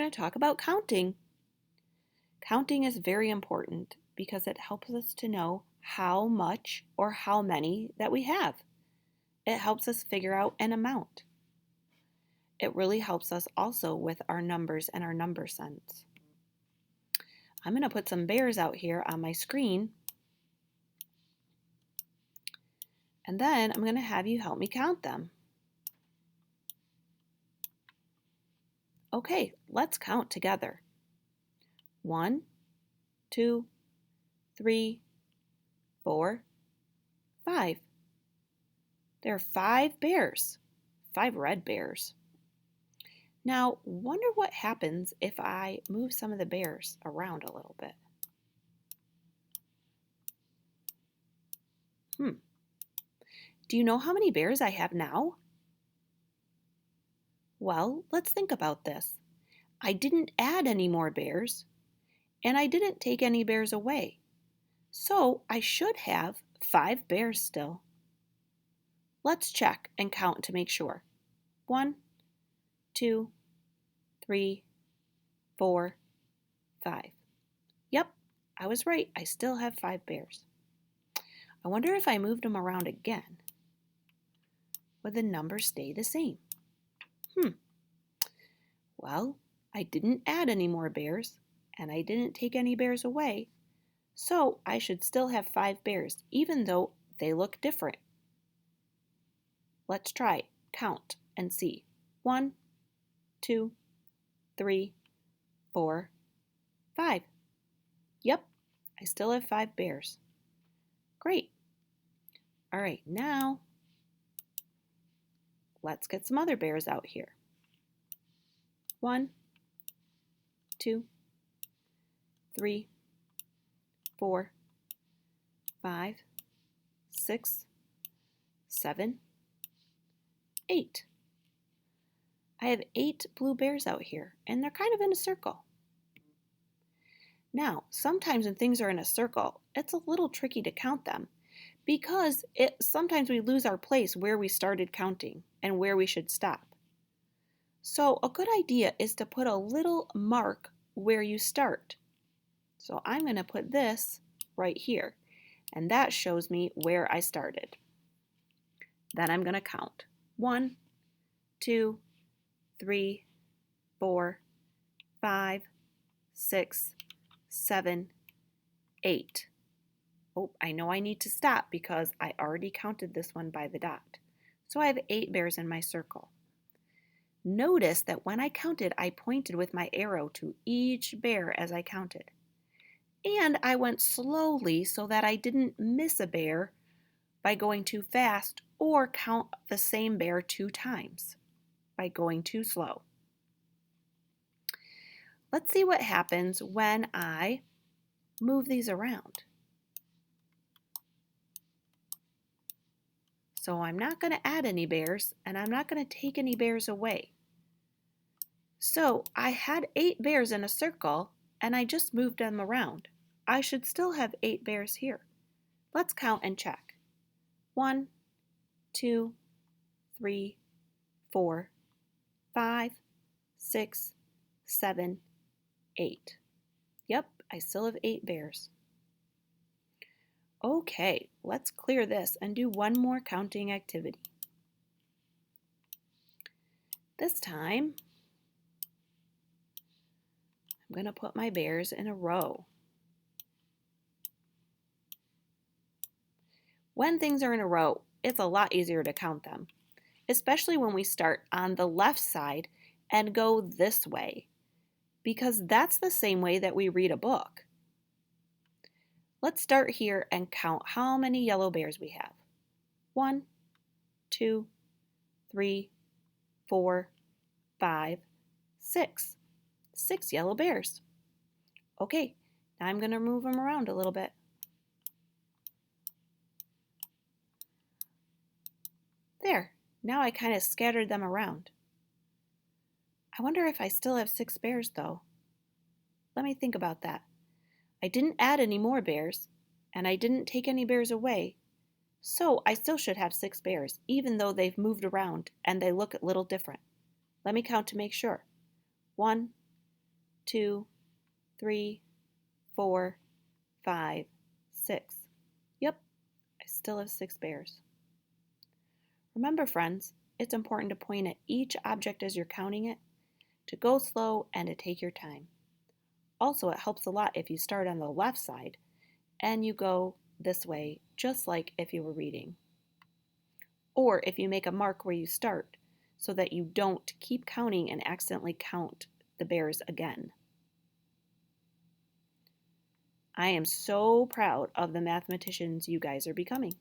going to talk about counting. Counting is very important because it helps us to know how much or how many that we have. It helps us figure out an amount. It really helps us also with our numbers and our number sense. I'm going to put some bears out here on my screen, and then I'm going to have you help me count them. Okay, let's count together. 1, 2, 3, 4, 5. There are 5 bears, 5 red bears. Now, wonder what happens if I move some of the bears around a little bit. Do you know how many bears I have now? Well, let's think about this. I didn't add any more bears, and I didn't take any bears away. So I should have 5 bears still. Let's check and count to make sure. 1, 2, 3, 4, 5. Yep, I was right. I still have 5 bears. I wonder if I moved them around again, would the number stay the same? Well, I didn't add any more bears, and I didn't take any bears away, so I should still have 5 bears, even though they look different. Let's try, count, and see. 1, 2, 3, 4, 5. Yep, I still have 5 bears. Great. All right, now let's get some other bears out here. 1, 2, 3, 4, 5, 6, 7, 8. I have 8 blue bears out here, and they're kind of in a circle. Now, sometimes when things are in a circle, it's a little tricky to count them because sometimes we lose our place where we started counting and where we should stop. So a good idea is to put a little mark where you start. So I'm going to put this right here, and that shows me where I started. Then I'm going to count. 1, 2, 3, 4, 5, 6, 7, 8. Oh, I know I need to stop because I already counted this one by the dot. So I have 8 bears in my circle. Notice that when I counted, I pointed with my arrow to each bear as I counted. And I went slowly so that I didn't miss a bear by going too fast or count the same bear 2 times by going too slow. Let's see what happens when I move these around. So I'm not going to add any bears, and I'm not going to take any bears away. So I had 8 bears in a circle, and I just moved them around. I should still have 8 bears here. Let's count and check. 1, 2, 3, 4, 5, 6, 7, 8. Yep, I still have 8 bears. Okay, let's clear this and do one more counting activity. This time, I'm going to put my bears in a row. When things are in a row, it's a lot easier to count them, especially when we start on the left side and go this way, because that's the same way that we read a book. Let's start here and count how many yellow bears we have. 1, 2, 3, 4, 5, 6. 6 yellow bears. Okay, now I'm going to move them around a little bit. There, now I kind of scattered them around. I wonder if I still have 6 bears though. Let me think about that. I didn't add any more bears, and I didn't take any bears away, so I still should have 6 bears, even though they've moved around and they look a little different. Let me count to make sure. 1, 2, 3, 4, 5, 6. Yep, I still have 6 bears. Remember, friends, it's important to point at each object as you're counting it, to go slow and to take your time. Also, it helps a lot if you start on the left side and you go this way, just like if you were reading. Or if you make a mark where you start, so that you don't keep counting and accidentally count the bears again. I am so proud of the mathematicians you guys are becoming.